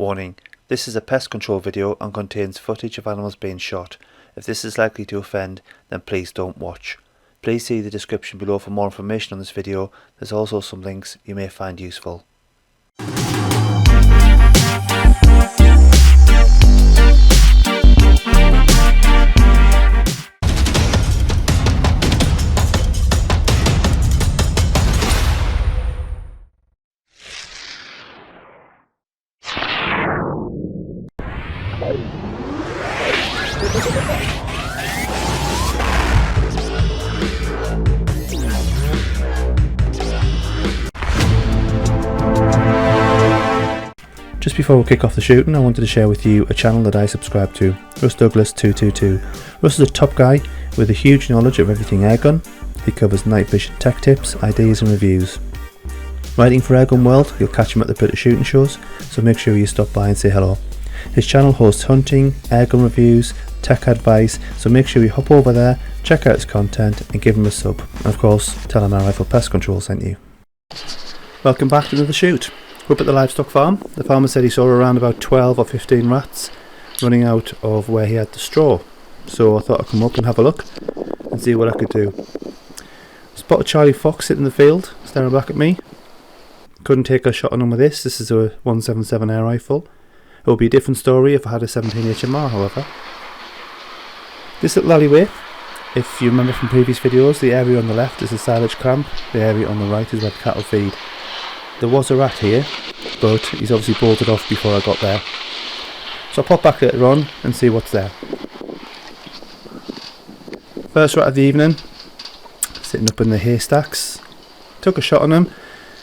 Warning, this is a pest control video and contains footage of animals being shot. If this is likely to offend, then please don't watch. Please see the description below for more information on this video. There's also some links you may find useful. Just before we kick off the shooting, I wanted to share with you a channel that I subscribe to, Russ Douglas 222. Russ is a top guy with a huge knowledge of everything airgun. He covers night vision tech tips, ideas and reviews. Writing for Airgun World, you'll catch him at the British shooting shows, so make sure you stop by and say hello. His channel hosts hunting, airgun reviews, tech advice, so make sure you hop over there, check out his content and give him a sub. And of course, tell him our Rifle Pest Control sent you. Welcome back to another shoot. We're up at the livestock farm. The farmer said he saw around about 12 or 15 rats running out of where he had the straw. So I thought I'd come up and have a look and see what I could do. Spotted Charlie Fox sitting in the field, staring back at me. Couldn't take a shot on him with this. This is a 177 air rifle. It would be a different story if I had a 17 HMR, however. This little alleyway, if you remember from previous videos, the area on the left is the silage camp, the area on the right is where the cattle feed. There was a rat here, but he's obviously bolted off before I got there. So I'll pop back later on and see what's there. First rat of the evening, sitting up in the haystacks. Took a shot on him,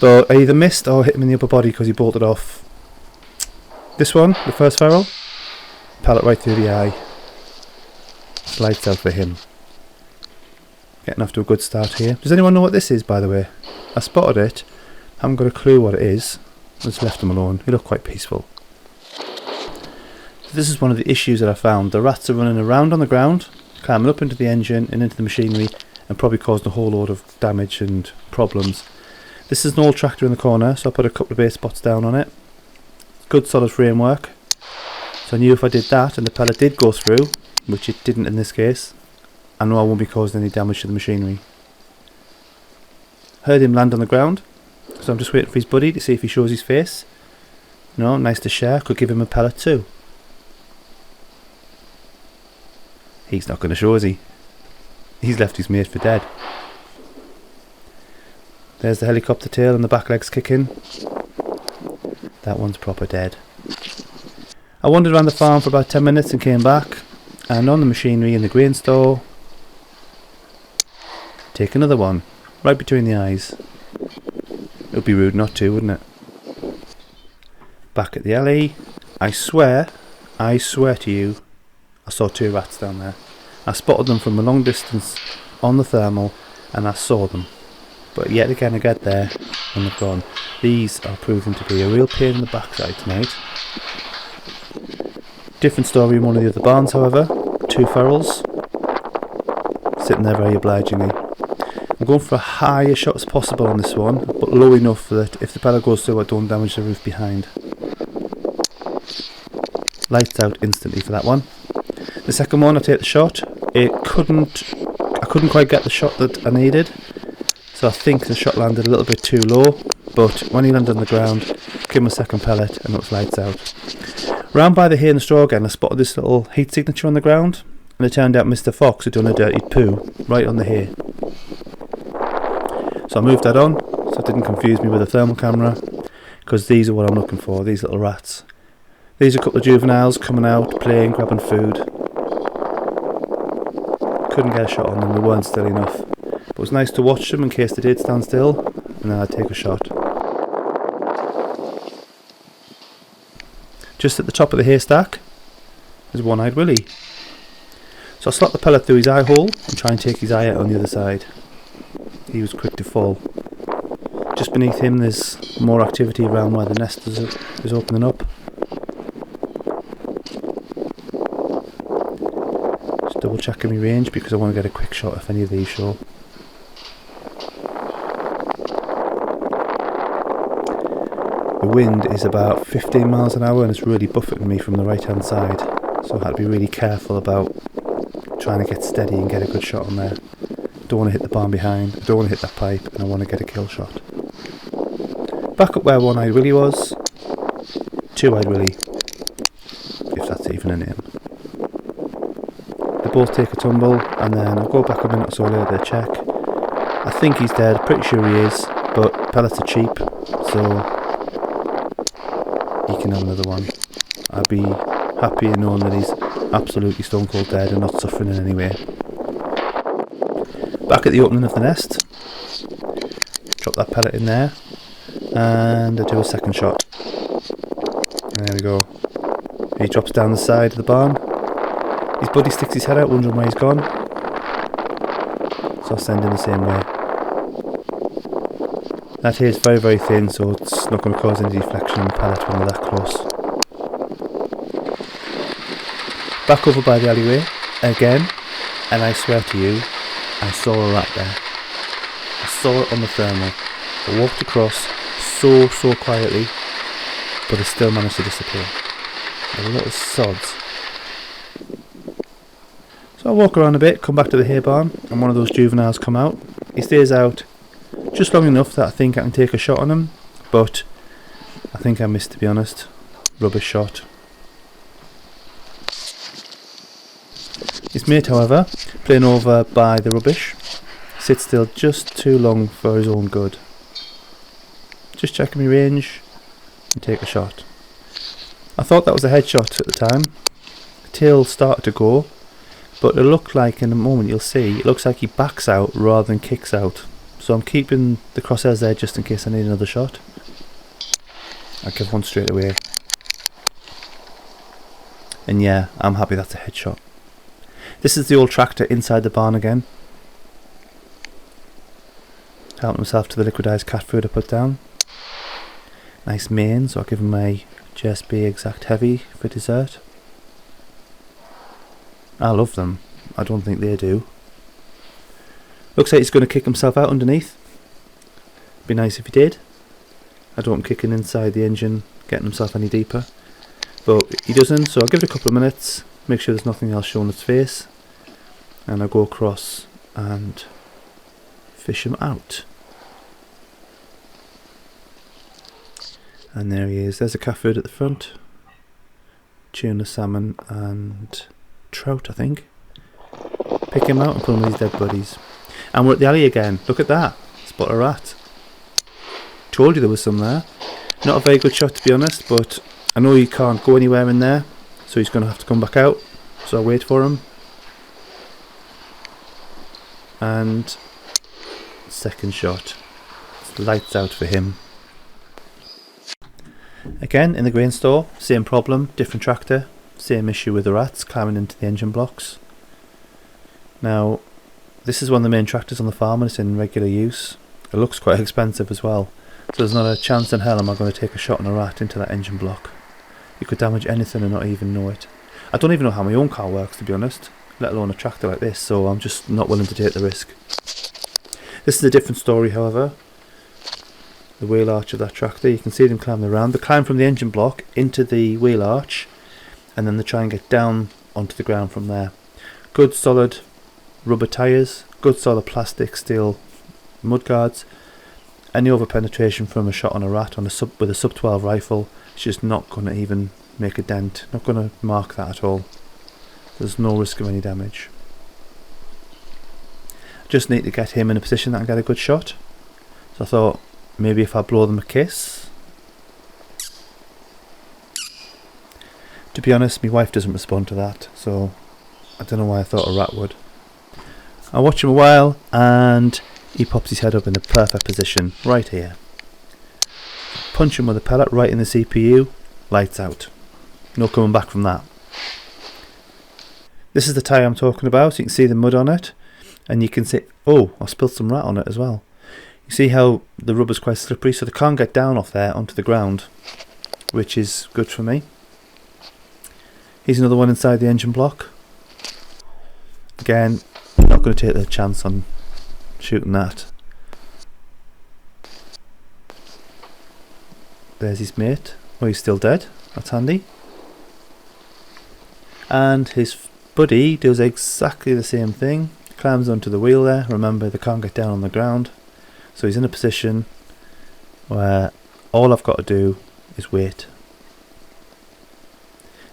but I either missed or hit him in the upper body because he bolted off. This one, the first feral, pellet right through the eye. Lights out for him. Getting off to a good start here. Does anyone know what this is, by the way? I spotted it. Haven't got a clue what it is. I just left him alone. He looked quite peaceful. So this is one of the issues that I found. The rats are running around on the ground, climbing up into the engine and into the machinery, and probably causing a whole load of damage and problems. This is an old tractor in the corner, so I put a couple of base spots down on it. Good solid framework. So I knew if I did that and the pellet did go through, which it didn't in this case, I know I won't be causing any damage to the machinery. Heard him land on the ground. So I'm just waiting for his buddy to see if he shows his face. No, nice to share, could give him a pellet too. He's not going to show, is he? He's left his mate for dead. There's the helicopter tail and the back legs kicking. That one's proper dead. I wandered around the farm for about 10 minutes and came back. And on the machinery in the grain store, take another one, right between the eyes. It would be rude not to, wouldn't it? Back at the alley, I swear to you, I saw two rats down there. I spotted them from a long distance on the thermal and I saw them. But yet again I get there and they're gone. These are proving to be a real pain in the backside tonight. Different story in one of the other barns, however. Two ferals sitting there very obligingly. I'm going for a higher shot as possible on this one, but low enough that if the pellet goes through I don't damage the roof behind. Lights out instantly for that one. The second one I take the shot. I couldn't quite get the shot that I needed, so I think the shot landed a little bit too low, but when he landed on the ground, give him a second pellet and it was lights out. Round by the hay and the straw again I spotted this little heat signature on the ground, and it turned out Mr. Fox had done a dirty poo right on the hay. So I moved that on so it didn't confuse me with a thermal camera, because these are what I'm looking for, these little rats. These are a couple of juveniles coming out, playing, grabbing food. Couldn't get a shot on them, they weren't still enough. But it was nice to watch them in case they did stand still, and then I'd take a shot. Just at the top of the haystack is One-Eyed Willie. So I slot the pellet through his eye hole and try and take his eye out on the other side. He was quick to fall. Just beneath him there's more activity around where the nest is opening up. Just double checking my range because I want to get a quick shot if any of these show. wind is about 15 miles an hour and it's really buffeting me from the right hand side, so I had to be really careful about trying to get steady and get a good shot on there. Don't want to hit the barn behind, I don't want to hit that pipe, and I want to get a kill shot. Back up where One-Eyed Willie was, Two-Eyed Willie, if that's even a name. They both take a tumble, and then I'll go back a minute or so later to check. I think he's dead, pretty sure he is, but pellets are cheap, so he can have another one. I'd be happy in knowing that he's absolutely stone cold dead and not suffering in any way. Back at the opening of the nest, drop that pellet in there, and I do a second shot. And there we go. He drops down the side of the barn. His buddy sticks his head out, wondering where he's gone. So I'll send him the same way. That here is very, very thin, so it's not going to cause any deflection on the pellet when we're that close. Back over by the alleyway again, and I swear to you, I saw a rat there. I saw it on the thermal. I walked across so quietly, but it still managed to disappear. The little sods. So I walk around a bit, come back to the hay barn, and one of those juveniles come out. He stays out just long enough that I think I can take a shot on him, but I think I missed, to be honest. Rubbish shot. His mate, however, playing over by the rubbish, sits still just too long for his own good. Just checking my range and take a shot. I thought that was a headshot at the time. The tail started to go, but it looked like, in a moment you'll see, it looks like he backs out rather than kicks out. So I'm keeping the crosshairs there just in case I need another shot. I'll give one straight away. And yeah, I'm happy that's a headshot. This is the old tractor inside the barn again. Helping himself to the liquidised cat food I put down. Nice mane, so I'll give him my JSB Exact Heavy for dessert. I love them. I don't think they do. Looks like he's going to kick himself out underneath. Be nice if he did. I don't want him kicking inside the engine, getting himself any deeper. But he doesn't, so I'll give it a couple of minutes, make sure there's nothing else showing its face, and I'll go across and fish him out. And there he is. There's a cat food at the front. Tuna, salmon and trout, I think. Pick him out and put him with his dead buddies. And we're at the alley again. Look at that. Spot a rat. Told you there was some there. Not a very good shot, to be honest, but I know he can't go anywhere in there, so he's going to have to come back out. So I'll wait for him. And second shot. It's lights out for him. Again, in the grain store, same problem, different tractor, same issue with the rats climbing into the engine blocks. Now, this is one of the main tractors on the farm and it's in regular use. It looks quite expensive as well, so there's not a chance in hell am I going to take a shot on a rat into that engine block. You could damage anything and not even know it. I don't even know how my own car works, to be honest, let alone a tractor like this, so I'm just not willing to take the risk. This is a different story, however. The wheel arch of that tractor, you can see them climbing around. They climb from the engine block into the wheel arch and then they try and get down onto the ground from there. Good solid rubber tyres, good solid plastic steel mudguards. Any over penetration from a shot on a rat on with a sub 12 rifle is just not going to even make a dent, not going to mark that at all. There's no risk of any damage. Just need to get him in a position that I can get a good shot. So I thought, maybe if I blow them a kiss. To be honest, my wife doesn't respond to that, so I don't know why I thought a rat would. I watch him a while and he pops his head up in the perfect position, right here. Punch him with a pellet right in the CPU, lights out. No coming back from that. This is the tyre I'm talking about, so you can see the mud on it, and you can see, oh, I spilled some rat on it as well. You see how the rubber's quite slippery, so they can't get down off there onto the ground, which is good for me. Here's another one inside the engine block. Again, I'm not going to take the chance on shooting that. There's his mate. Oh, he's still dead. That's handy. And his buddy does exactly the same thing. Climbs onto the wheel there. Remember, they can't get down on the ground. So he's in a position where all I've got to do is wait.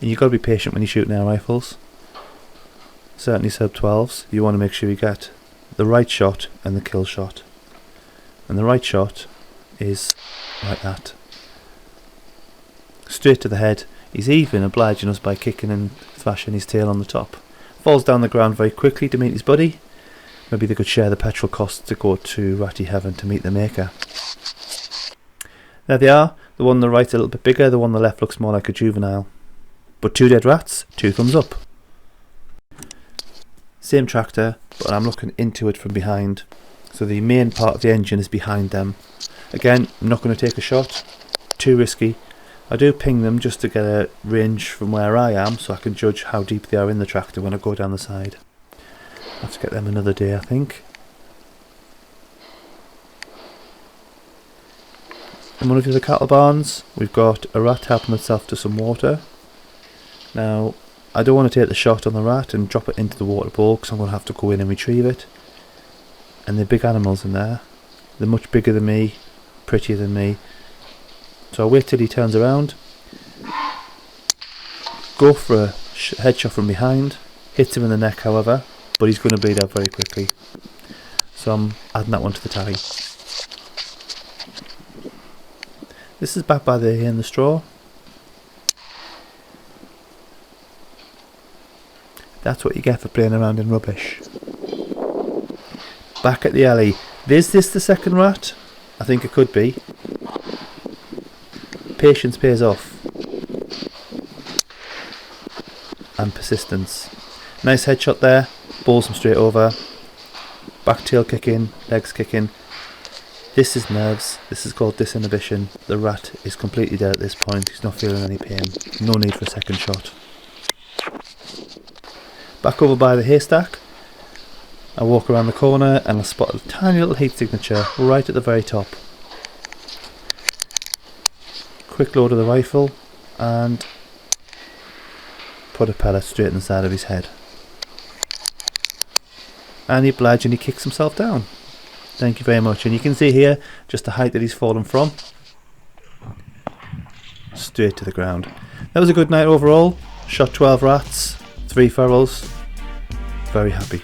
And you've got to be patient when you're shooting air rifles. Certainly sub 12s. You want to make sure you get the right shot and the kill shot. And the right shot is like that. Straight to the head. He's even obliging us by kicking and thrashing his tail on the top. Falls down the ground very quickly to meet his buddy. Maybe they could share the petrol costs to go to Ratty Heaven to meet the maker. There they are. The one on the right's a little bit bigger, the one on the left looks more like a juvenile. But 2 dead rats, 2 thumbs up. Same tractor, but I'm looking into it from behind. So the main part of the engine is behind them. Again, I'm not going to take a shot. Too risky. I do ping them just to get a range from where I am so I can judge how deep they are in the tractor when I go down the side. I'll have to get them another day, I think. In one of the other cattle barns, we've got a rat helping itself to some water. Now, I don't want to take the shot on the rat and drop it into the water bowl because I'm going to have to go in and retrieve it. And they're big animals in there. They're much bigger than me, prettier than me. So I'll wait till he turns around. Go for a headshot from behind. Hits him in the neck, however, but he's going to bleed out very quickly. So I'm adding that one to the tally. This is back by the hay and the straw. That's what you get for playing around in rubbish. Back at the alley. Is this the second rat? I think it could be. Patience pays off. And persistence. Nice headshot there. Bowls him straight over. Back tail kicking. Legs kicking. This is nerves. This is called disinhibition. The rat is completely dead at this point. He's not feeling any pain. No need for a second shot. Back over by the haystack. I walk around the corner and I spot a tiny little heat signature right at the very top. Quick load of the rifle and put a pellet straight in the side of his head. And he obliged and he kicks himself down. Thank you very much. And you can see here just the height that he's fallen from. Straight to the ground. That was a good night overall. Shot 12 rats, 3 ferals. Very happy.